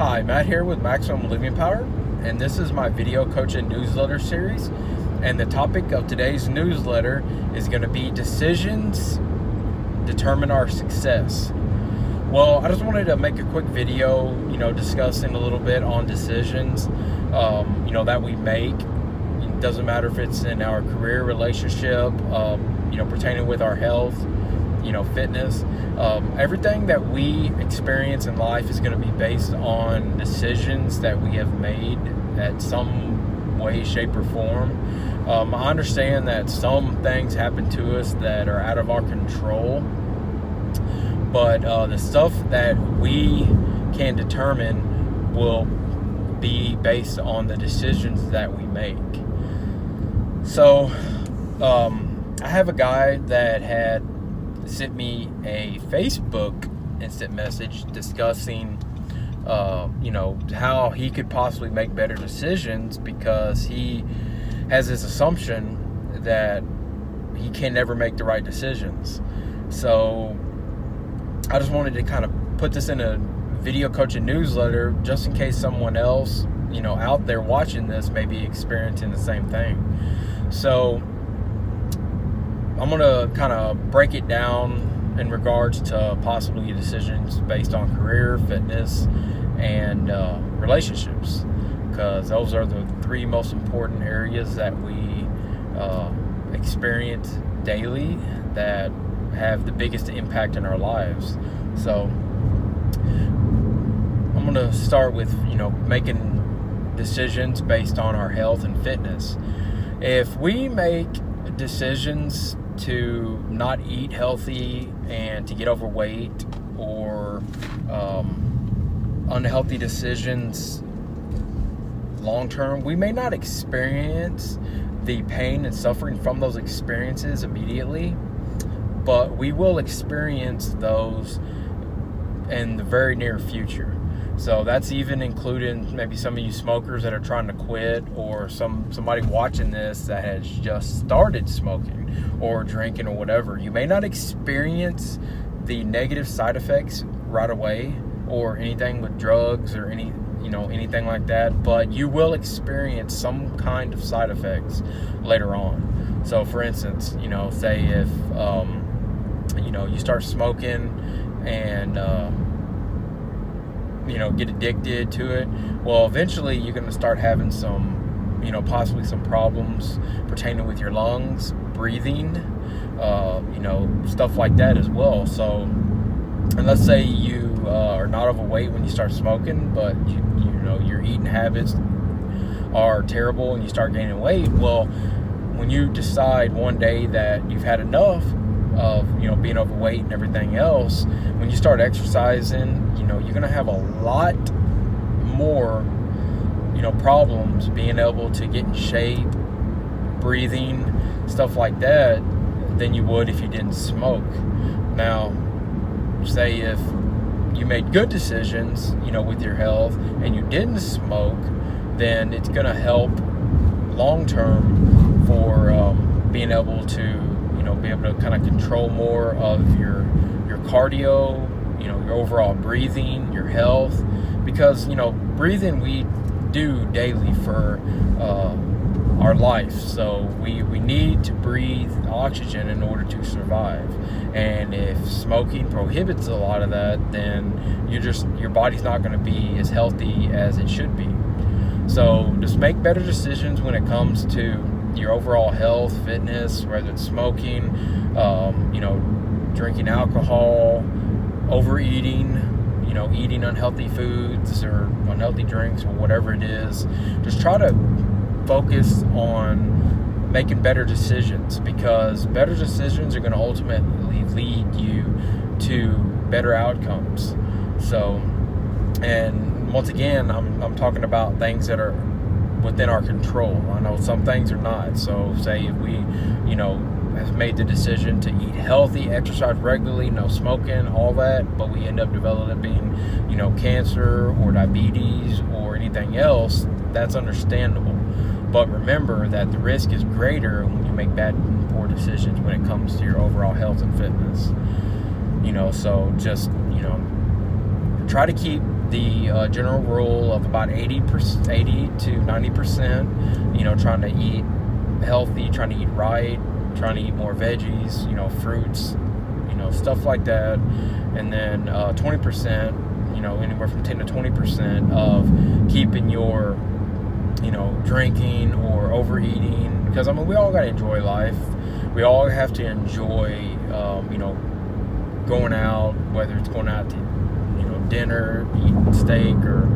Hi, Matt here with Maximum Living Power, and this is my video coaching newsletter series. And the topic of today's newsletter is going to be decisions determine our success. Well, I just wanted to make a quick video, discussing a little bit on decisions, that we make. It doesn't matter if it's in our career, relationship, pertaining with our health, fitness. Everything that we experience in life is going to be based on decisions that we have made at some way, shape, or form. I understand that some things happen to us that are out of our control, but the stuff that we can determine will be based on the decisions that we make. So I have a guy that had sent me a Facebook instant message discussing how he could possibly make better decisions because he has this assumption that he can never make the right decisions. So I just wanted to kind of put this in a video coaching newsletter just in case someone else out there watching this may be experiencing the same thing. So I'm going to kind of break it down in regards to possibly decisions based on career, fitness, and relationships, because those are the three most important areas that we experience daily that have the biggest impact in our lives. So I'm going to start with, making decisions based on our health and fitness. If we make decisions to not eat healthy and to get overweight, or unhealthy decisions long term, we may not experience the pain and suffering from those experiences immediately, but we will experience those in the very near future. So that's even including maybe some of you smokers that are trying to quit, or somebody watching this that has just started smoking or drinking or whatever. You may not experience the negative side effects right away, or anything with drugs or anything like that, but you will experience some kind of side effects later on. So for instance, say if you start smoking and get addicted to it, well, eventually you're going to start having some possibly some problems pertaining with your lungs, breathing, stuff like that as well. So, and let's say you are not overweight when you start smoking, but your eating habits are terrible and you start gaining weight. Well, when you decide one day that you've had enough of being overweight and everything else, when you start exercising, you're going to have a lot more problems being able to get in shape, breathing, stuff like that, than you would if you didn't smoke. Now, say if you made good decisions with your health and you didn't smoke, then it's going to help long term for being able to kind of control more of your cardio, your overall breathing, your health, because breathing we do daily for our life. So we need to breathe oxygen in order to survive. And if smoking prohibits a lot of that, then your body's not going to be as healthy as it should be. So just make better decisions when it comes to your overall health, fitness, whether it's smoking, drinking alcohol, overeating, eating unhealthy foods or unhealthy drinks or whatever it is. Just try to focus on making better decisions, because better decisions are going to ultimately lead you to better outcomes. So, and once again, I'm talking about things that are within our control. I know some things are not. So say if we, have made the decision to eat healthy, exercise regularly, no smoking, all that, but we end up developing, cancer or diabetes or anything else, that's understandable. But remember that the risk is greater when you make bad and poor decisions when it comes to your overall health and fitness. So just, try to keep the general rule of about 80 to 90%, trying to eat healthy, trying to eat right, trying to eat more veggies, fruits, stuff like that. And then 20%, anywhere from 10 to 20% of keeping your, drinking or overeating. Because, we all got to enjoy life. We all have to enjoy, going out, whether it's going out to, dinner, eating steak, or,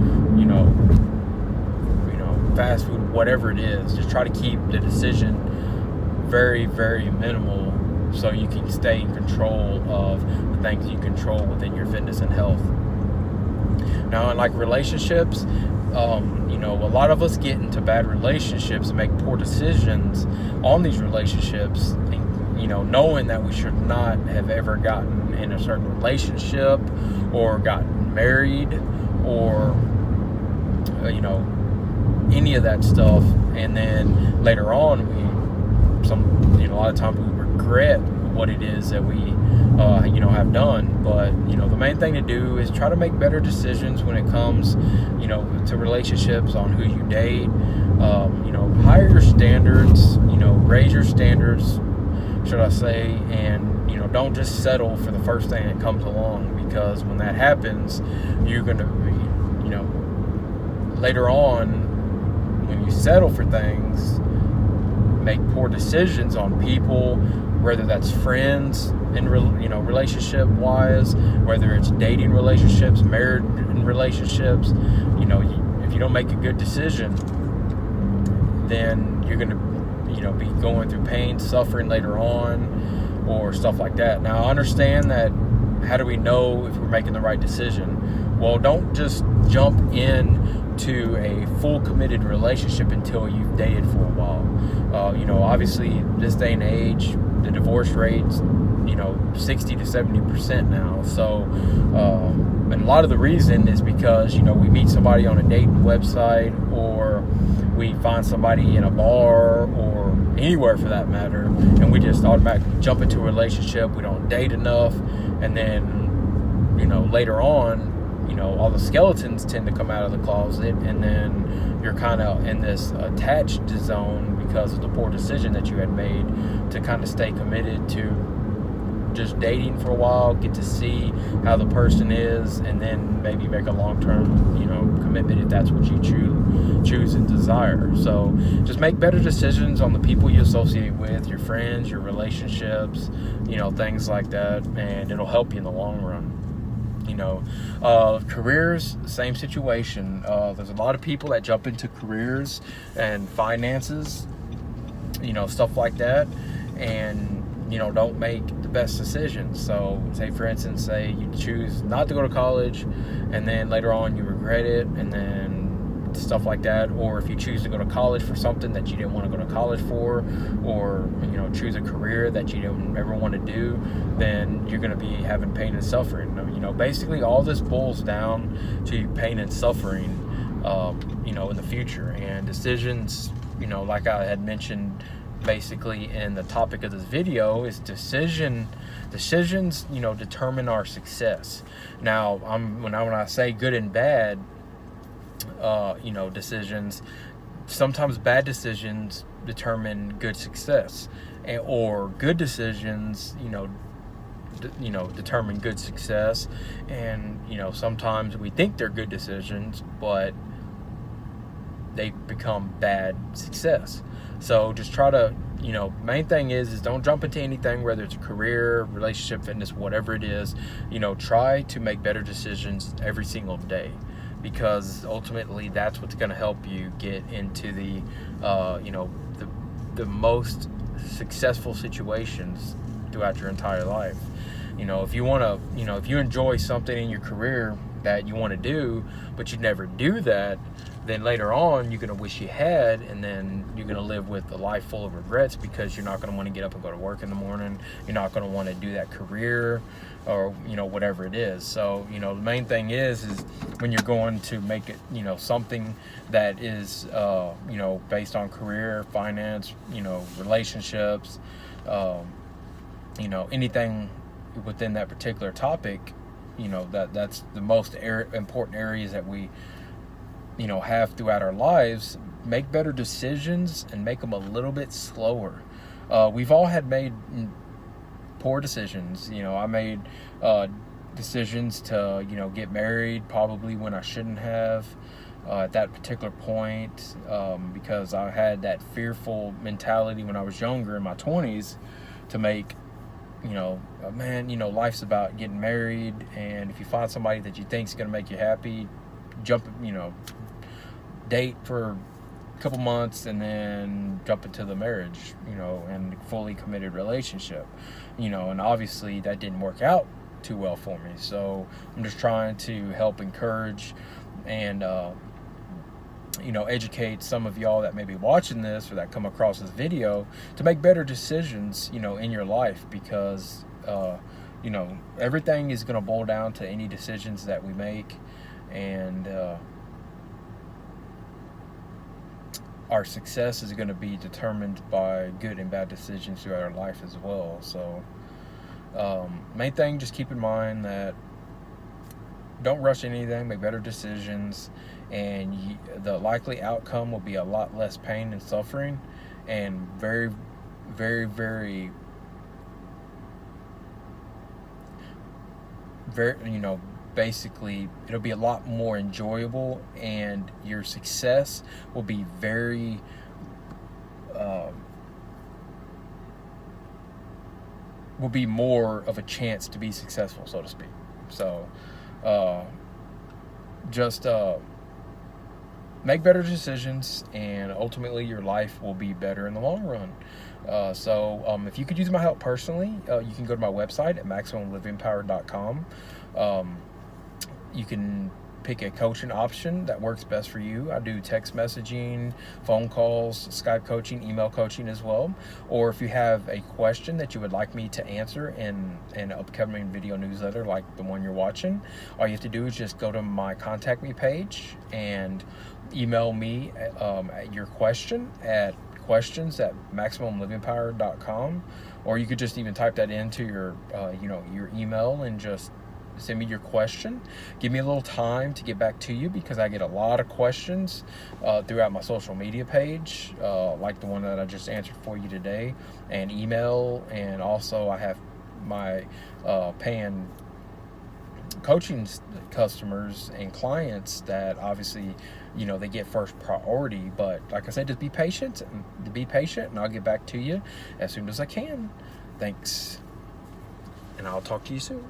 fast food, whatever it is. Just try to keep the decision very, very minimal so you can stay in control of the things you control within your fitness and health. Now, in like relationships, a lot of us get into bad relationships and make poor decisions on these relationships, knowing that we should not have ever gotten in a certain relationship or gotten married or, any of that stuff. And then later on, a lot of times we regret what it is that we, have done. But, the main thing to do is try to make better decisions when it comes, to relationships, on who you date, higher your standards, raise your standards, should I say, and, don't just settle for the first thing that comes along, because when that happens, you're going to be, later on, when you settle for things, make poor decisions on people, whether that's friends in relationship wise, whether it's dating relationships, married relationships. If you don't make a good decision, then you're going to be going through pain, suffering later on, or stuff like that. Now, I understand that. How do we know if we're making the right decision? Well, don't just jump into a full committed relationship until you've dated for a while. Obviously, this day and age, the divorce rate's 60 to 70% now. So, and a lot of the reason is because we meet somebody on a dating website, or we find somebody in a bar, or anywhere for that matter, and we just automatically jump into a relationship. We don't date enough, and then later on, all the skeletons tend to come out of the closet, and then you're kind of in this attached zone because of the poor decision that you had made to kind of stay committed to just dating for a while, get to see how the person is, and then maybe make a long-term, commitment if that's what you choose and desire. So just make better decisions on the people you associate with, your friends, your relationships, things like that, and it'll help you in the long run. Careers, same situation. There's a lot of people that jump into careers and finances, stuff like that, and don't make the best decisions. So say, for instance, you choose not to go to college, and then later on you regret it, and then stuff like that. Or if you choose to go to college for something that you didn't want to go to college for, or choose a career that you didn't ever want to do, then you're going to be having pain and suffering. Basically all this boils down to pain and suffering, in the future. And decisions, like I had mentioned basically in the topic of this video, is decisions determine our success. Now, when I say good and bad, decisions, sometimes bad decisions determine good success, or good decisions determine good success. And sometimes we think they're good decisions, but they become bad success. So just try to, main thing is don't jump into anything, whether it's a career, relationship, fitness, whatever it is. Try to make better decisions every single day, because ultimately that's what's going to help you get into the most successful situations throughout your entire life. If you want to, if you enjoy something in your career that you want to do, but you never do that, then later on you're going to wish you had, and then you're going to live with a life full of regrets, because you're not going to want to get up and go to work in the morning. You're not going to want to do that career, or whatever it is. So the main thing is when you're going to make it something that is based on career, finance, relationships, anything within that particular topic, that's the most important areas that we, have throughout our lives. Make better decisions and make them a little bit slower. We've all had made poor decisions. I made decisions to, get married probably when I shouldn't have at that particular point, because I had that fearful mentality when I was younger in my 20s to make, man, life's about getting married, and if you find somebody that you think is going to make you happy, date for a couple months and then jump into the marriage, and fully committed relationship, and obviously that didn't work out too well for me. So I'm just trying to help encourage and educate some of y'all that may be watching this or that come across this video to make better decisions, in your life, because everything is going to boil down to any decisions that we make, and our success is going to be determined by good and bad decisions throughout our life as well. So main thing, just keep in mind that don't rush anything, make better decisions, and the likely outcome will be a lot less pain and suffering, and very, very, very, basically it'll be a lot more enjoyable, and your success will be very will be more of a chance to be successful, so to speak. So just make better decisions, and ultimately your life will be better in the long run. So if you could use my help personally, you can go to my website at MaximumLivingPower.com. You can pick a coaching option that works best for you. I do text messaging, phone calls, Skype coaching, email coaching as well. Or if you have a question that you would like me to answer in an upcoming video newsletter like the one you're watching, all you have to do is just go to my contact me page and email me your question at questions@MaximumLivingPower.com, or you could just even type that into your your email and just send me your question. Give me a little time to get back to you, because I get a lot of questions throughout my social media page, like the one that I just answered for you today, and email, and also I have my paying coaching customers and clients that obviously they get first priority. But like I said, just be patient, and I'll get back to you as soon as I can. Thanks, and I'll talk to you soon.